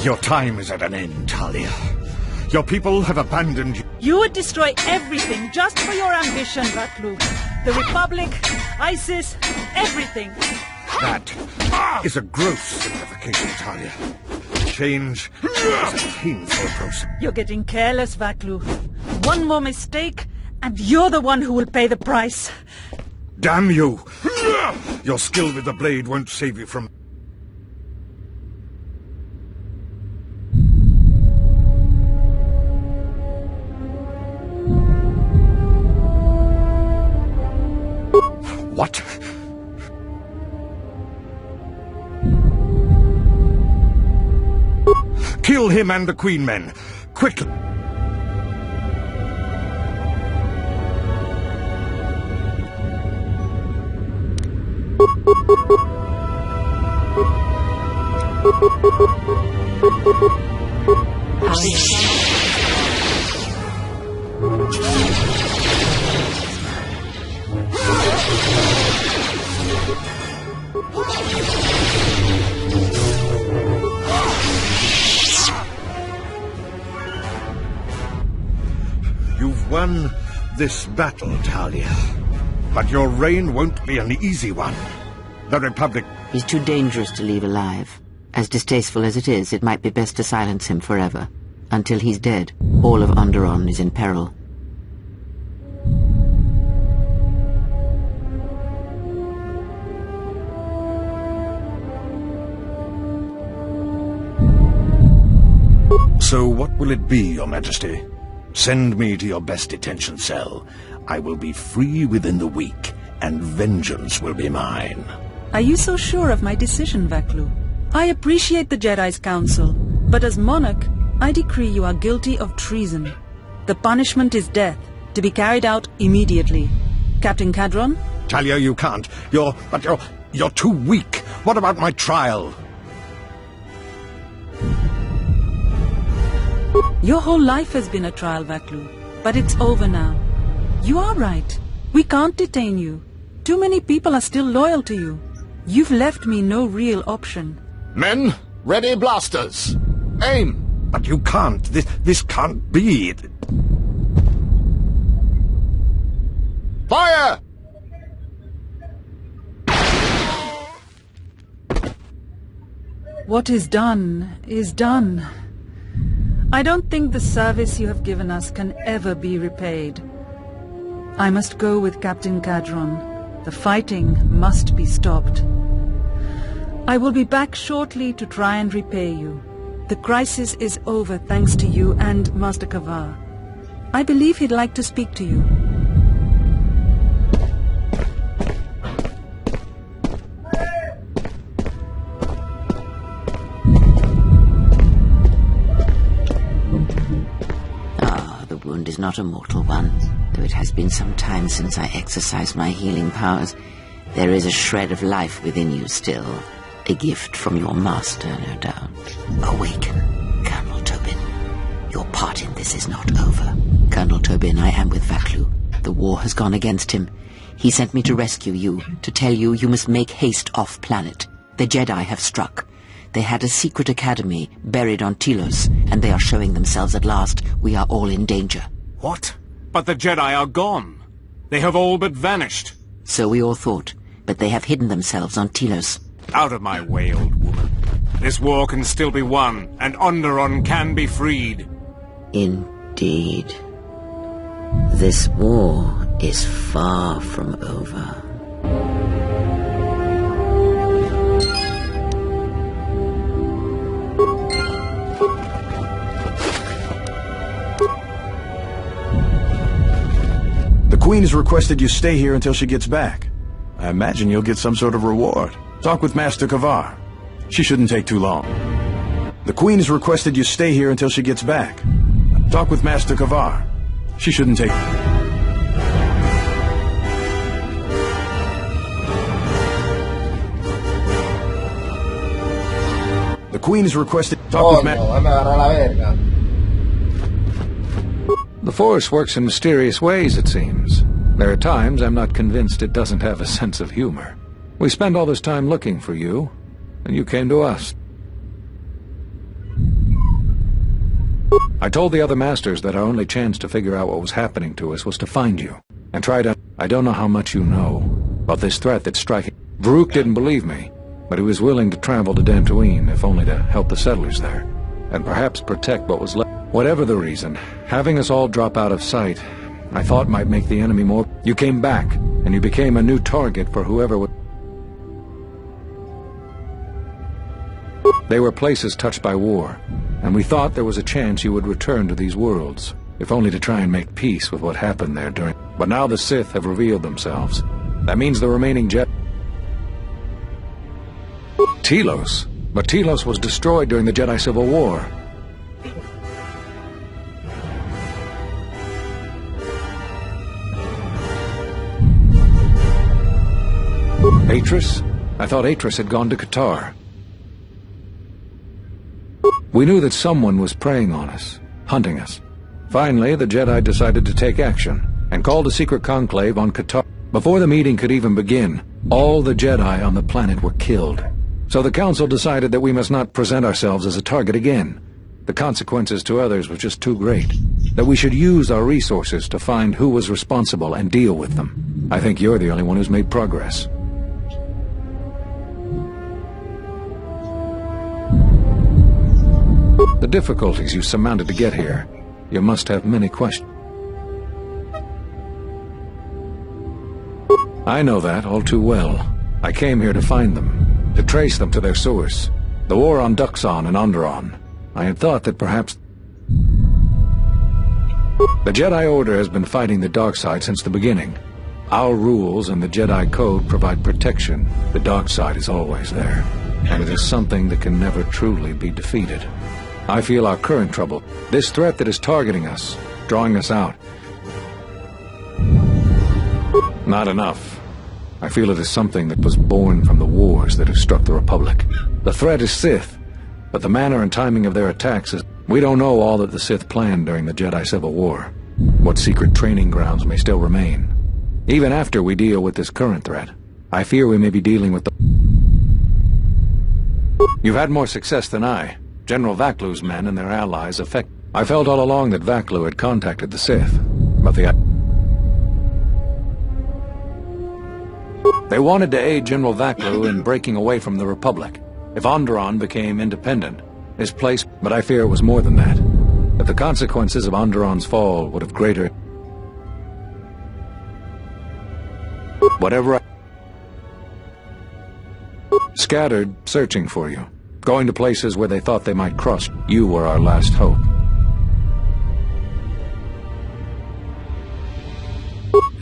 Your time is at an end, Talia. Your people have abandoned you. You would destroy everything just for your ambition, Vaklu. The Republic, ISIS, everything. That is a gross simplification, Talia. Change is a painful process. You're getting careless, Vaklu. One more mistake, and you're the one who will pay the price. Damn you! Your skill with the blade won't save you from... What? Kill him and the Queen men, quickly! You've won this battle, Talia. But your reign won't be an easy one. The Republic... He's too dangerous to leave alive. As distasteful as it is, it might be best to silence him forever. Until he's dead, all of Onderon is in peril. So what will it be, Your Majesty? Send me to your best detention cell. I will be free within the week, and vengeance will be mine. Are you so sure of my decision, Vaklu? I appreciate the Jedi's counsel, but as monarch, I decree you are guilty of treason. The punishment is death, to be carried out immediately. Captain Cadron? Talia, you can't. You're too weak. What about my trial? Your whole life has been a trial, Vaklu, but it's over now. You are right. We can't detain you. Too many people are still loyal to you. You've left me no real option. Men, ready blasters. Aim! But you can't. This can't be. Fire! What is done is done. I don't think the service you have given us can ever be repaid. I must go with Captain Cadron. The fighting must be stopped. I will be back shortly to try and repay you. The crisis is over thanks to you and Master Kavar. I believe he'd like to speak to you. The wound is not a mortal one, though it has been some time since I exercised my healing powers. There is a shred of life within you still. A gift from your master, no doubt. Awaken, Colonel Tobin. Your part in this is not over. Colonel Tobin, I am with Vaklu. The war has gone against him. He sent me to rescue you, to tell you you must make haste off-planet. The Jedi have struck. They had a secret academy buried on Telos, and they are showing themselves at last. We are all in danger. What? But the Jedi are gone. They have all but vanished. So we all thought, but they have hidden themselves on Telos. Out of my way, old woman. This war can still be won, and Onderon can be freed. Indeed. This war is far from over. The Queen has requested you stay here until she gets back. I imagine you'll get some sort of reward. Talk with Master Kavar. She shouldn't take too long. The Queen has requested you stay here until she gets back. Talk with Master Kavar. She shouldn't take... The Queen has requested... Talk with Master... The Force works in mysterious ways, it seems. There are times I'm not convinced it doesn't have a sense of humor. We spend all this time looking for you, and you came to us. I told the other masters that our only chance to figure out what was happening to us was to find you. And try to... I don't know how much you know about this threat that's striking. Varuk didn't believe me, but he was willing to travel to Dantooine, if only to help the settlers there. And perhaps protect what was left. Whatever the reason, having us all drop out of sight, I thought might make the enemy more... You came back, and you became a new target for whoever would... They were places touched by war, and we thought there was a chance you would return to these worlds, if only to try and make peace with what happened there during... But now the Sith have revealed themselves. That means the remaining Telos? But Telos was destroyed during the Jedi Civil War. Atris? I thought Atris had gone to Qatar. We knew that someone was preying on us, hunting us. Finally, the Jedi decided to take action, and called a secret conclave on Qatar. Before the meeting could even begin, all the Jedi on the planet were killed. So the Council decided that we must not present ourselves as a target again. The consequences to others were just too great. That we should use our resources to find who was responsible and deal with them. I think you're the only one who's made progress. The difficulties you surmounted to get here, you must have many questions. I know that all too well. I came here to find them, to trace them to their source. The war on Duxon and Onderon. I had thought that perhaps... The Jedi Order has been fighting the dark side since the beginning. Our rules and the Jedi Code provide protection. The dark side is always there, and it is something that can never truly be defeated. I feel our current trouble, this threat that is targeting us, drawing us out. Not enough. I feel it is something that was born from the wars that have struck the Republic. The threat is Sith, but the manner and timing of their attacks is... We don't know all that the Sith planned during the Jedi Civil War. What secret training grounds may still remain. Even after we deal with this current threat, I fear we may be dealing with the... You've had more success than I. General Vaklu's men and their allies affect... I felt all along that Vaklu had contacted the Sith, but They wanted to aid General Vaklu in breaking away from the Republic. If Onderon became independent, his place... But I fear it was more than that. That the consequences of Onderon's fall would have greater... Whatever I... Scattered, searching for you. Going to places where they thought they might cross. You were our last hope.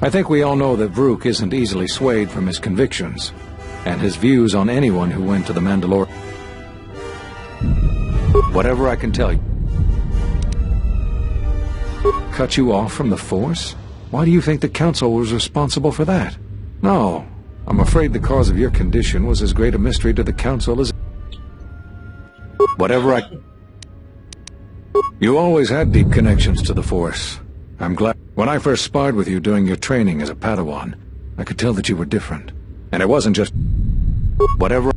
I think we all know that Varuk isn't easily swayed from his convictions, and his views on anyone who went to the Mandalore. Whatever I can tell you. Cut you off from the Force? Why do you think the Council was responsible for that? No, I'm afraid the cause of your condition was as great a mystery to the Council as... Whatever I... You always had deep connections to the Force. I'm glad... When I first sparred with you during your training as a Padawan, I could tell that you were different. And it wasn't just... Whatever...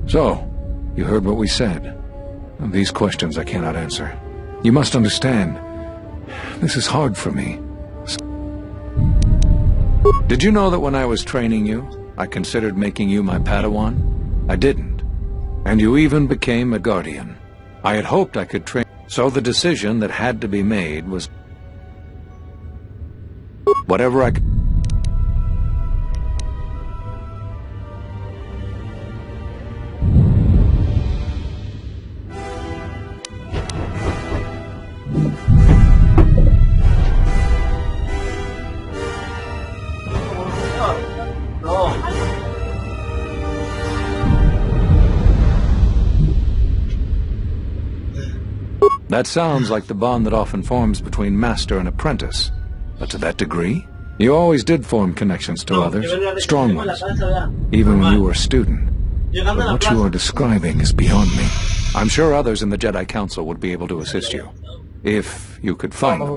So, you heard what we said. These questions I cannot answer. You must understand, this is hard for me. Did you know that when I was training you, I considered making you my Padawan? I didn't. And you even became a Guardian. I had hoped I could train... So the decision that had to be made was... Whatever I could... That sounds like the bond that often forms between master and apprentice. But to that degree? You always did form connections to others, strong ones, even when you were a student. But what you are describing is beyond me. I'm sure others in the Jedi Council would be able to assist you, if you could find them.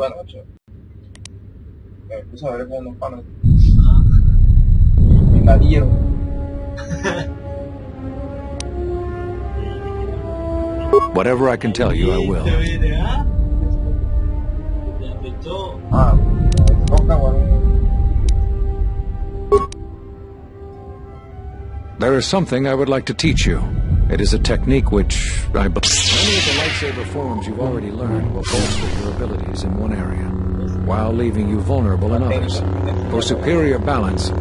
Whatever I can tell you, I will. There is something I would like to teach you. It is a technique which I believe many of the lightsaber forms you've already learned will bolster your abilities in one area, while leaving you vulnerable in others. For superior balance,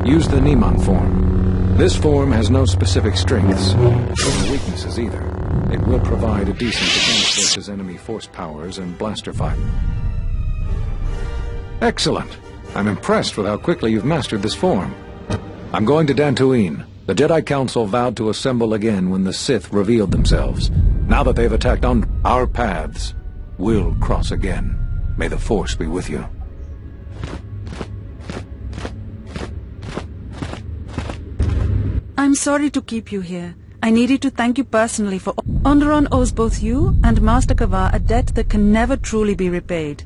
use the Niman form. This form has no specific strengths, or weaknesses either. It will provide a decent defense versus enemy force powers and blaster fire. Excellent! I'm impressed with how quickly you've mastered this form. I'm going to Dantooine. The Jedi Council vowed to assemble again when the Sith revealed themselves. Now that they've attacked our paths will cross again. May the Force be with you. I'm sorry to keep you here. I needed to thank you personally for... Onderon owes both you and Master Kavar a debt that can never truly be repaid.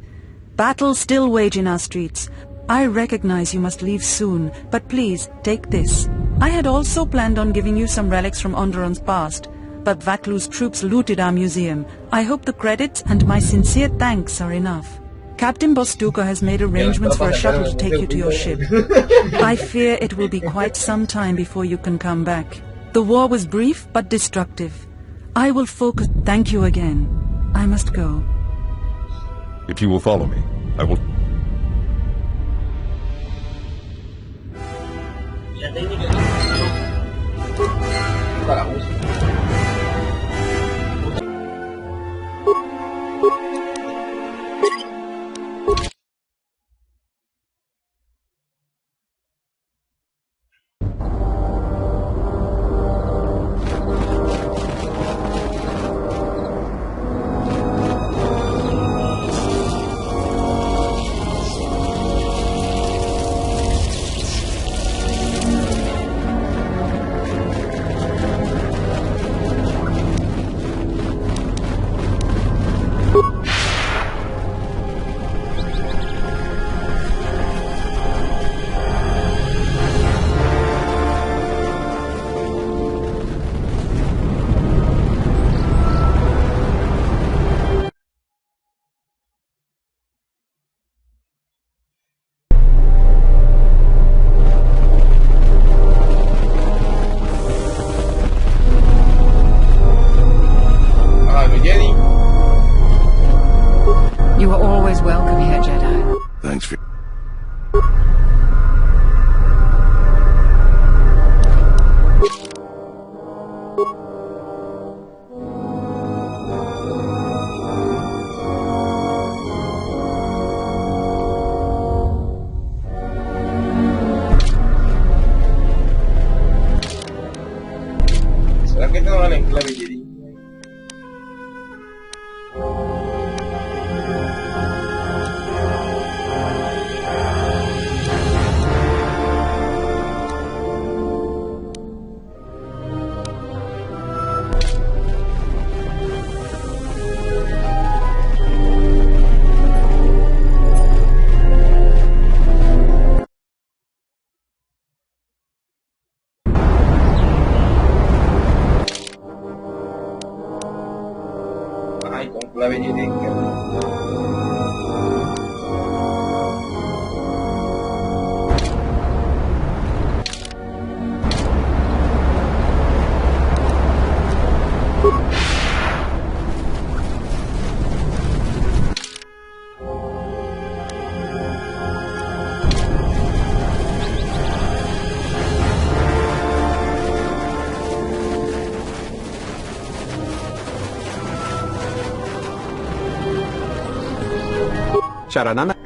Battles still wage in our streets. I recognize you must leave soon, but please, take this. I had also planned on giving you some relics from Onderon's past, but Vaklu's troops looted our museum. I hope the credits and my sincere thanks are enough. Captain Bostuko has made arrangements for a shuttle to take you to your ship. I fear it will be quite some time before you can come back. The war was brief but destructive. I will focus... Thank you again. I must go. If you will follow me, I will... You are always welcome here, Jedi. Thanks for... ¿Será que te dan en clave, Jedi? Ay, con clave Jedi. Charanana.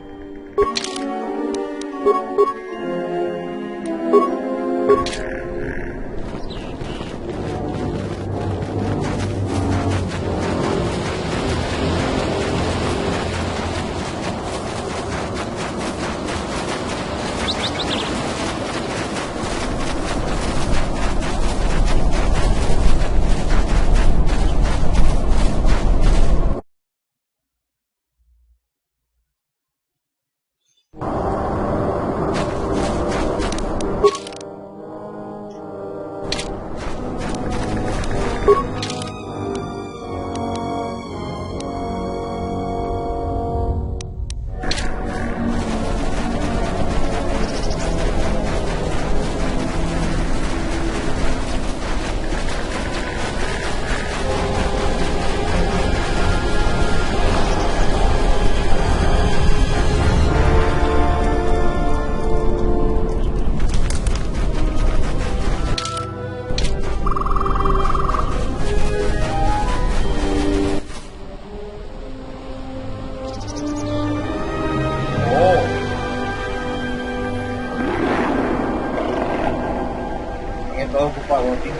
estado ocupado aquí.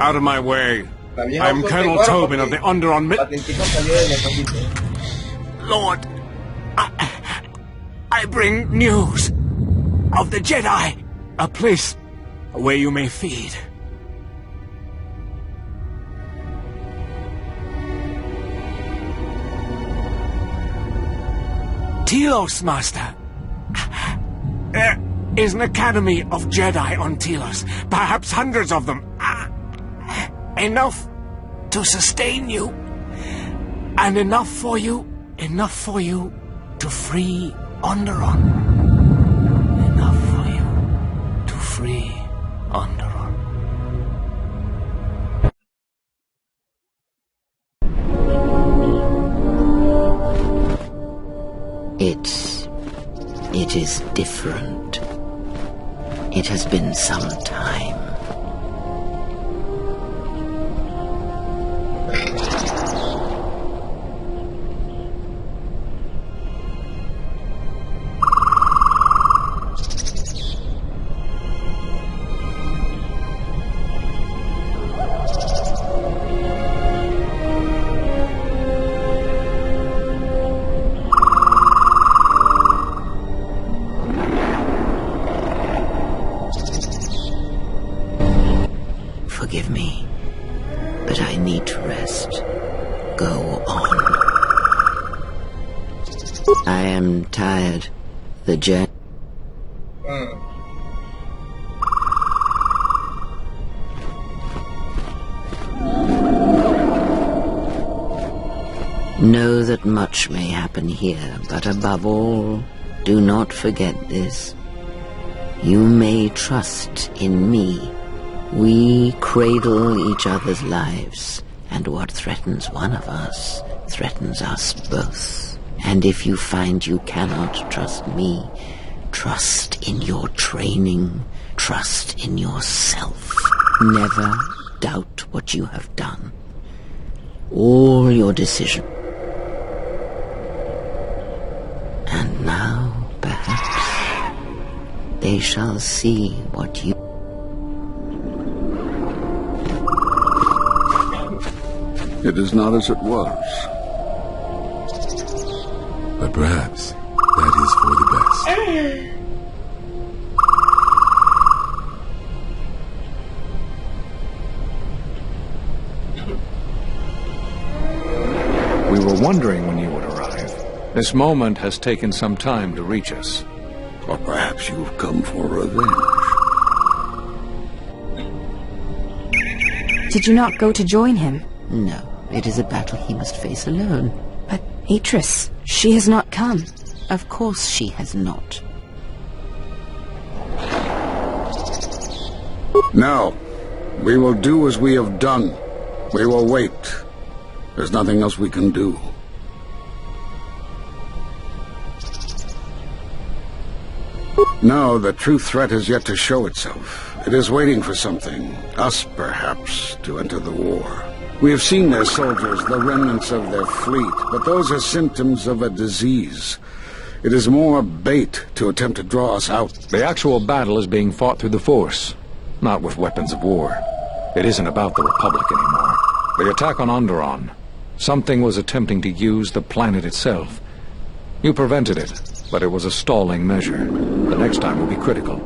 Out of my way. I'm Colonel Tobin of the Underon Lord, I bring news of the Jedi. A place where you may feed. Telos, Master. There is an academy of Jedi on Telos. Perhaps hundreds of them. Enough to sustain you. And enough for you to free Onderon. Enough for you to free Onderon. It is different. It has been some time. Forgive me, but I need to rest. Go on. I am tired. The journey. Know that much may happen here, but above all, do not forget this. You may trust in me. We cradle each other's lives, and what threatens one of us threatens us both. And if you find you cannot trust me, trust in your training, trust in yourself. Never doubt what you have done. All your decisions. And now, perhaps, they shall see what you... It is not as it was. But perhaps that is for the best. We were wondering when you would arrive. This moment has taken some time to reach us. Or perhaps you've come for revenge. Did you not go to join him? No, it is a battle he must face alone. But Atris, she has not come. Of course she has not. No. We will do as we have done. We will wait. There's nothing else we can do. No, the true threat is yet to show itself. It is waiting for something, us perhaps, to enter the war. We have seen their soldiers, the remnants of their fleet, but those are symptoms of a disease. It is more bait to attempt to draw us out. The actual battle is being fought through the Force, not with weapons of war. It isn't about the Republic anymore. The attack on Onderon. Something was attempting to use the planet itself. You prevented it, but it was a stalling measure. The next time will be critical.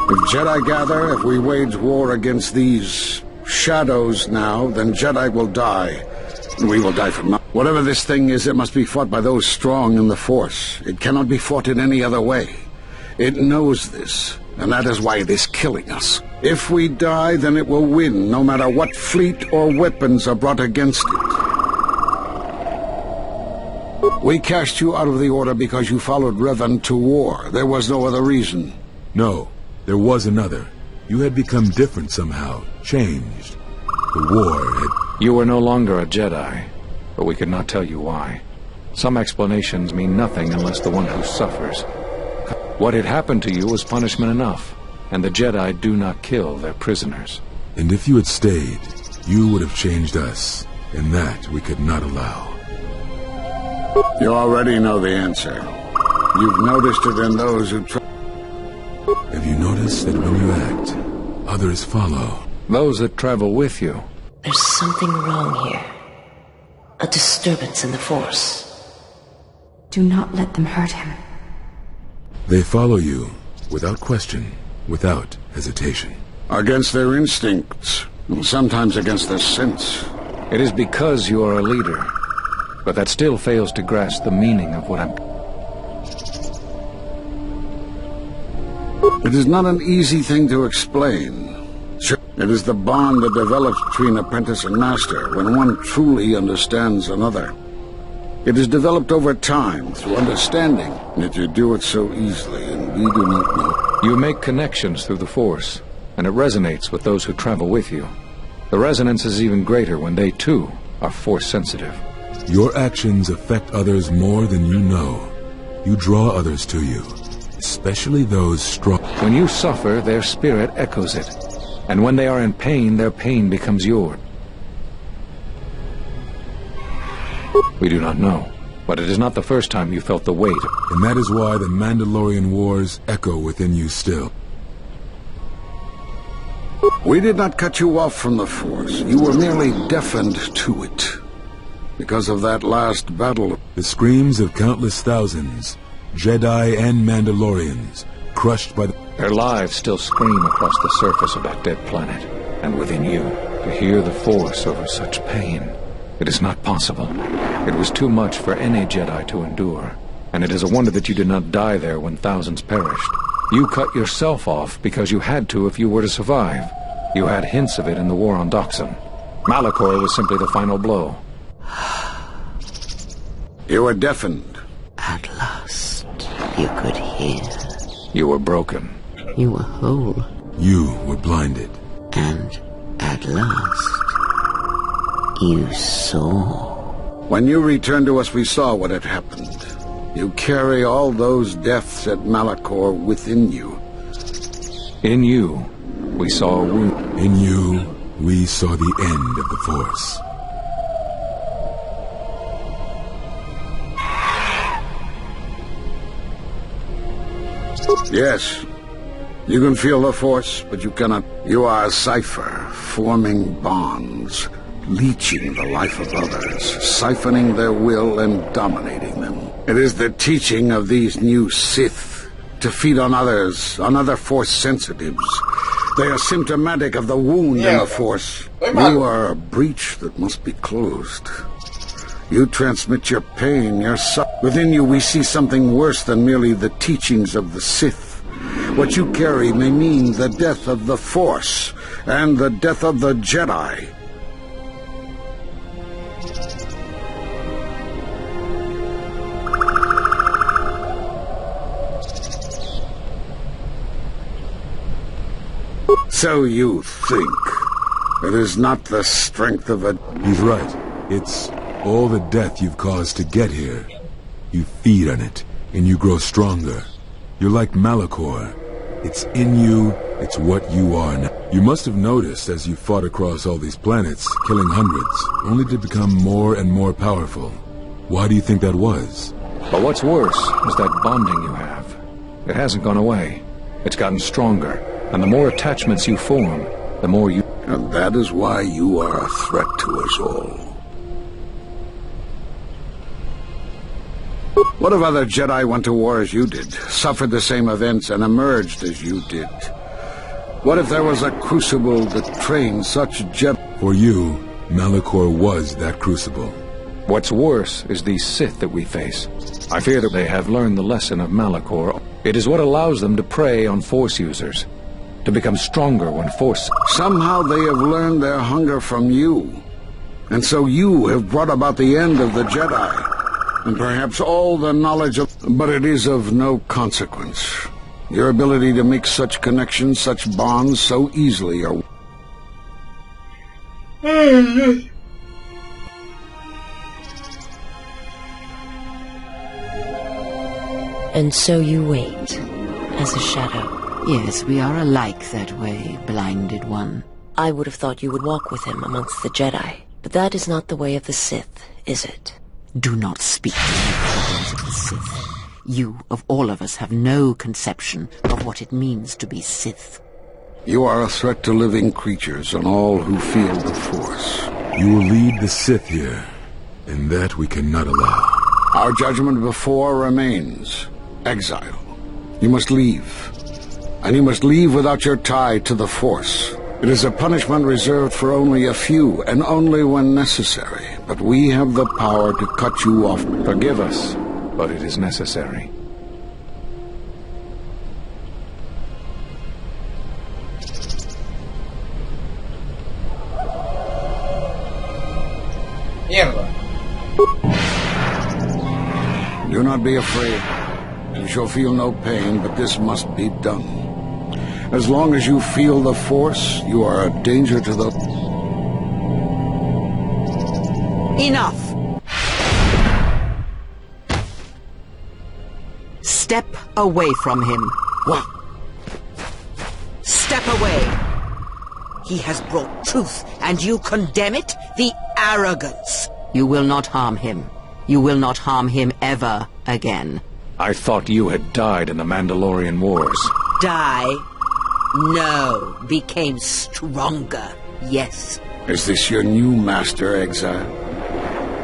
If Jedi gather, if we wage war against these shadows now, then Jedi will die. And we will die from nothing. Whatever this thing is, it must be fought by those strong in the Force. It cannot be fought in any other way. It knows this, and that is why it is killing us. If we die, then it will win, no matter what fleet or weapons are brought against it. We cast you out of the Order because you followed Revan to war. There was no other reason. No, there was another. You had become different somehow, changed. The war had... You were no longer a Jedi, but we could not tell you why. Some explanations mean nothing unless the one who suffers. What had happened to you was punishment enough, and the Jedi do not kill their prisoners. And if you had stayed, you would have changed us, and that we could not allow. You already know the answer. You've noticed it in those who try... Have you noticed that when you act, others follow? Those that travel with you. There's something wrong here. A disturbance in the Force. Do not let them hurt him. They follow you, without question, without hesitation. Against their instincts, and sometimes against their sense. It is because you are a leader, but that still fails to grasp the meaning of what I'm... It is not an easy thing to explain. It is the bond that develops between apprentice and master when one truly understands another. It is developed over time through understanding, yet you do it so easily, and we do not know. You make connections through the Force, and it resonates with those who travel with you. The resonance is even greater when they, too, are Force-sensitive. Your actions affect others more than you know. You draw others to you, especially those strong. When you suffer, their spirit echoes it. And when they are in pain, their pain becomes yours. We do not know, but it is not the first time you felt the weight. And that is why the Mandalorian Wars echo within you still. We did not cut you off from the Force. You were merely deafened to it. Because of that last battle. The screams of countless thousands, Jedi and Mandalorians, crushed by the... Their lives still scream across the surface of that dead planet, and within you, to hear the Force over such pain. It is not possible. It was too much for any Jedi to endure, and it is a wonder that you did not die there when thousands perished. You cut yourself off because you had to if you were to survive. You had hints of it in the war on Doxon. Malachor was simply the final blow. You were deafened. At last, you could hear. You were broken. You were whole. You were blinded. And at last, you saw. When you returned to us, we saw what had happened. You carry all those deaths at Malachor within you. In you, we saw a wound. In you, we saw the end of the Force. Yes. You can feel the Force, but you cannot. You are a cipher, forming bonds, leeching the life of others, siphoning their will and dominating them. It is the teaching of these new Sith to feed on others, on other Force sensitives. They are symptomatic of the wound in the Force. You are a breach that must be closed. You transmit your pain, your suffering. Within you we see something worse than merely the teachings of the Sith. What you carry may mean the death of the Force and the death of the Jedi. So you think. It is not the strength of a... He's right. It's all the death you've caused to get here. You feed on it, and you grow stronger. You're like Malachor. It's in you, it's what you are now. You must have noticed as you fought across all these planets, killing hundreds, only to become more and more powerful. Why do you think that was? But what's worse is that bonding you have. It hasn't gone away. It's gotten stronger, and the more attachments you form, the more you... And that is why you are a threat to us all. What if other Jedi went to war as you did, suffered the same events, and emerged as you did? What if there was a crucible that trained such Jedi? For you, Malachor was that crucible. What's worse is these Sith that we face. I fear that they have learned the lesson of Malachor. It is what allows them to prey on Force users, to become stronger when Force... Somehow they have learned their hunger from you. And so you have brought about the end of the Jedi, and perhaps all the knowledge of... But it is of no consequence. Your ability to make such connections, such bonds so easily are... And so you wait, as a shadow. Yes, we are alike that way, blinded one. I would have thought you would walk with him amongst the Jedi, but that is not the way of the Sith, is it? Do not speak to me of the Sith. You, of all of us, have no conception of what it means to be Sith. You are a threat to living creatures and all who feel the Force. You will lead the Sith here, and that we cannot allow. Our judgment before remains. Exile. You must leave. And you must leave without your tie to the Force. It is a punishment reserved for only a few, and only when necessary. But we have the power to cut you off. Forgive us, but it is necessary. Mierda. Do not be afraid. You shall feel no pain, but this must be done. As long as you feel the Force, you are a danger to the... Enough! Step away from him. What? Step away! He has brought truth, and you condemn it? The arrogance! You will not harm him. You will not harm him ever again. I thought you had died in the Mandalorian Wars. Die? No. Became stronger. Yes. Is this your new master, Exile?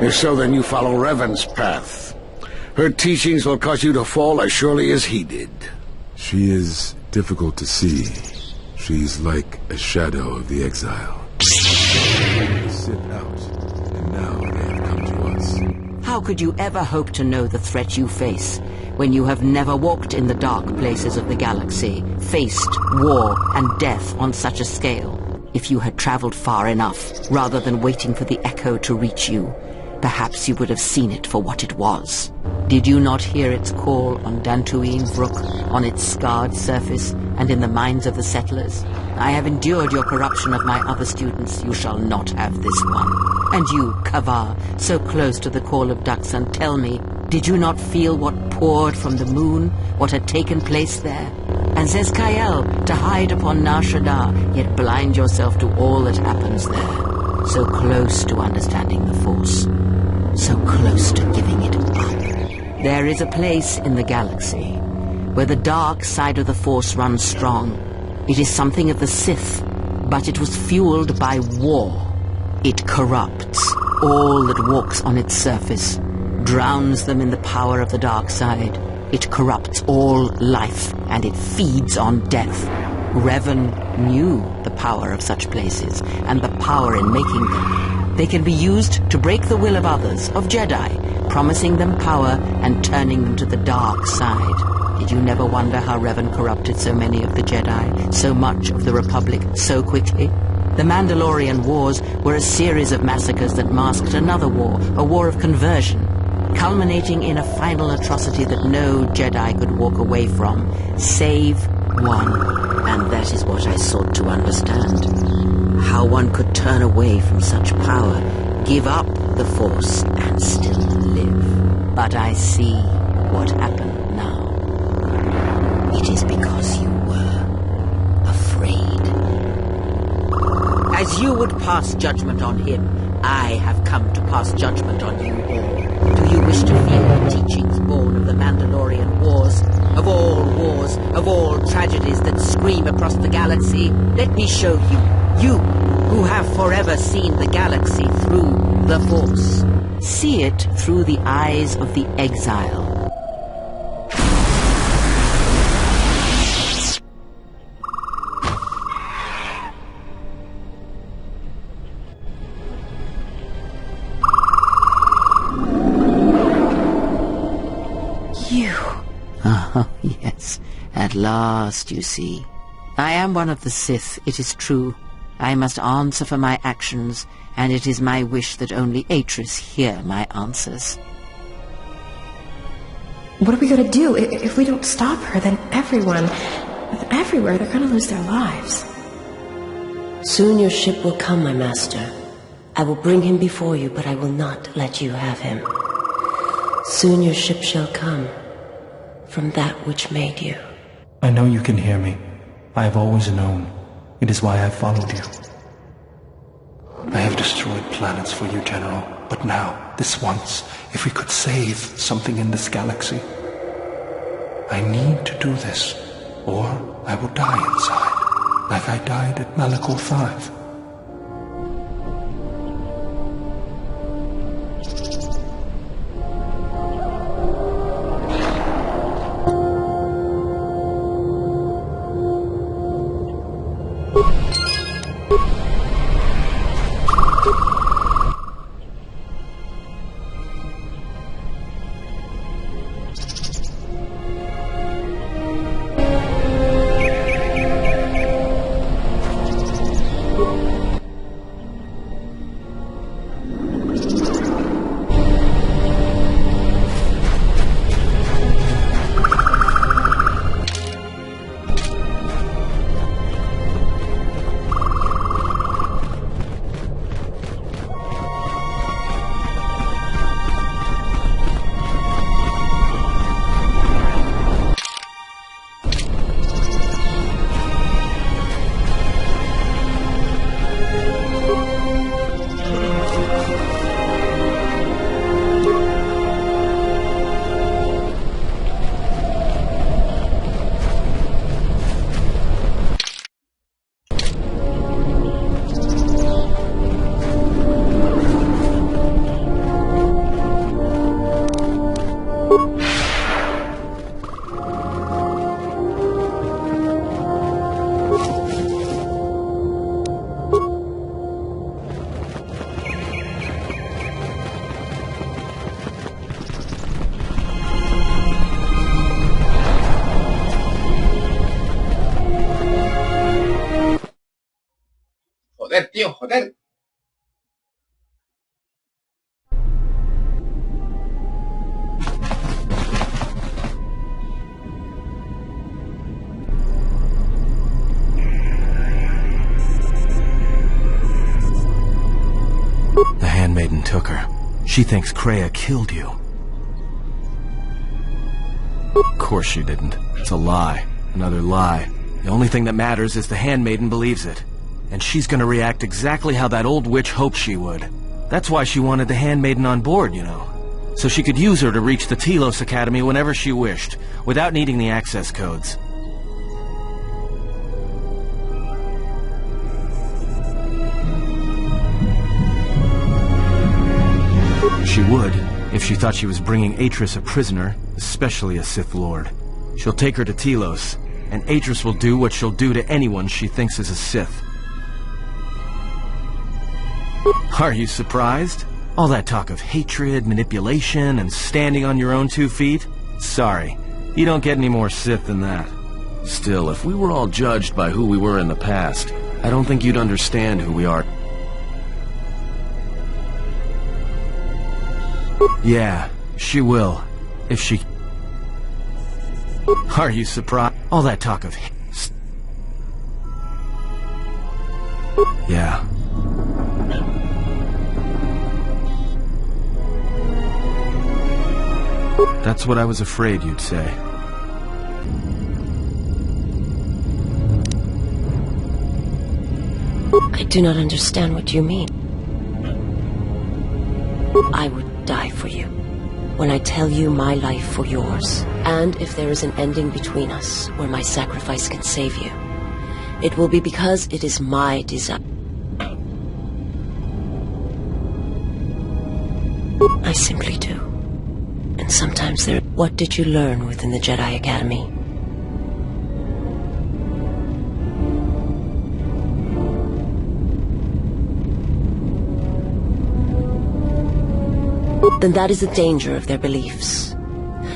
If so, then you follow Revan's path. Her teachings will cause you to fall as surely as he did. She is difficult to see. She's like a shadow of the Exile. They sit out, and now they have come to us. How could you ever hope to know the threat you face when you have never walked in the dark places of the galaxy, faced war and death on such a scale? If you had traveled far enough, rather than waiting for the echo to reach you, perhaps you would have seen it for what it was. Did you not hear its call on Dantooine Brook, on its scarred surface, and in the minds of the settlers? I have endured your corruption of my other students. You shall not have this one. And you, Kavar, so close to the call of Daxan, tell me, did you not feel what poured from the moon, what had taken place there? And Zezkael, to hide upon Nar Shaddaa, yet blind yourself to all that happens there. So close to understanding the Force. So close to giving it up. There is a place in the galaxy where the dark side of the Force runs strong. It is something of the Sith, but it was fueled by war. It corrupts all that walks on its surface, drowns them in the power of the dark side. It corrupts all life, and it feeds on death. Revan knew the power of such places, and the power in making them. They can be used to break the will of others, of Jedi, promising them power and turning them to the dark side. Did you never wonder how Revan corrupted so many of the Jedi, so much of the Republic, so quickly? The Mandalorian Wars were a series of massacres that masked another war, a war of conversion, culminating in a final atrocity that no Jedi could walk away from, save one. And that is what I sought to understand. How one could turn away from such power, give up the Force, and still live. But I see what happened now. It is because you were afraid. As you would pass judgment on him, I have come to pass judgment on you all. Do you wish to feel the teachings born of the Mandalorian Wars? Of all tragedies that scream across the galaxy? Let me show you who have forever seen the galaxy through the Force. See it through the eyes of the Exile. You. Oh, yes. At last, you see. I am one of the Sith, it is true. I must answer for my actions, and it is my wish that only Atris hear my answers. What are we gonna do? If we don't stop her, then everyone, everywhere, they're gonna lose their lives. Soon your ship will come, my master. I will bring him before you, but I will not let you have him. Soon your ship shall come, from that which made you. I know you can hear me. I have always known. It is why I followed you. I have destroyed planets for you, General. But now, this once, if we could save something in this galaxy. I need to do this, or I will die inside, like I died at Malachor 5. Joder, tío, joder. The handmaiden took her. She thinks Kreia killed you. Of course she didn't. It's a lie. Another lie. The only thing that matters is the handmaiden believes it. And she's gonna react exactly how that old witch hoped she would. That's why she wanted the handmaiden on board, you know. So she could use her to reach the Telos Academy whenever she wished, without needing the access codes. She would, if she thought she was bringing Atris a prisoner, especially a Sith Lord. She'll take her to Telos, and Atris will do what she'll do to anyone she thinks is a Sith. Are you surprised? All that talk of hatred, manipulation, and standing on your own 2 feet? Sorry, you don't get any more Sith than that. Still, if we were all judged by who we were in the past, I don't think you'd understand who we are. Yeah, she will. If she... Are you surprised? All that talk of... Yeah. That's what I was afraid you'd say. I do not understand what you mean. I would die for you when I tell you my life for yours. And if there is an ending between us where my sacrifice can save you, it will be because it is my desire. I simply do. And sometimes there... What did you learn within the Jedi Academy? Then that is the danger of their beliefs.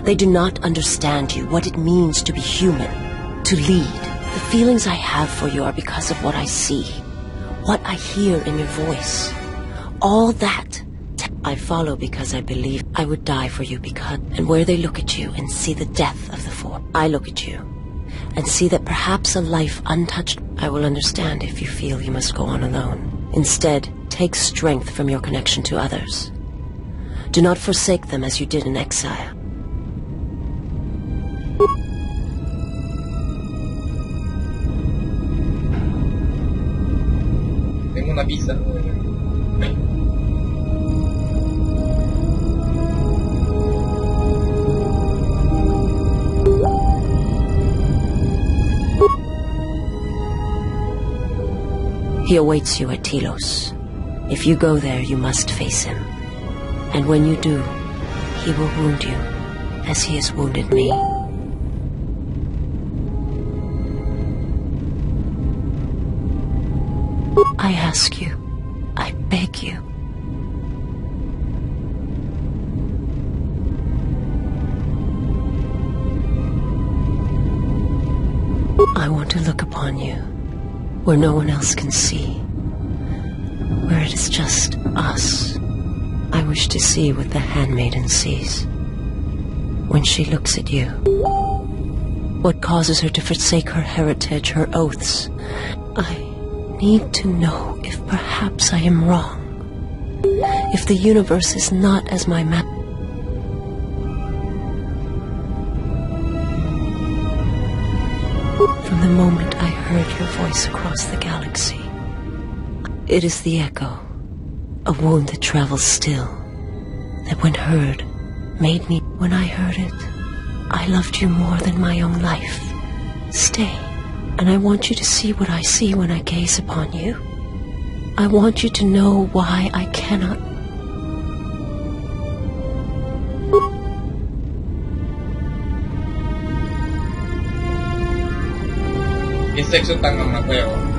They do not understand you, what it means to be human, to lead. The feelings I have for you are because of what I see, what I hear in your voice. All that I follow because I believe I would die for you because... And where they look at you and see the death of the four, I look at you and see that perhaps a life untouched. I will understand if you feel you must go on alone. Instead, take strength from your connection to others. Do not forsake them as you did in exile. Tengo una pizza. He awaits you at Telos. If you go there, you must face him. And when you do, he will wound you, as he has wounded me. I ask you, I beg you. I want to look upon you, where no one else can see, where it is just us. I wish to see what the handmaiden sees when she looks at you. What causes her to forsake her heritage, her oaths. I need to know if perhaps I am wrong, if the universe is not as my map. From the moment I heard your voice across the galaxy, it is the echo, a wound that travels still, that when heard, made me. When I heard it, I loved you more than my own life. Stay, and I want you to see what I see when I gaze upon you. I want you to know why I cannot. ¿Qué sexo tan mamapeo?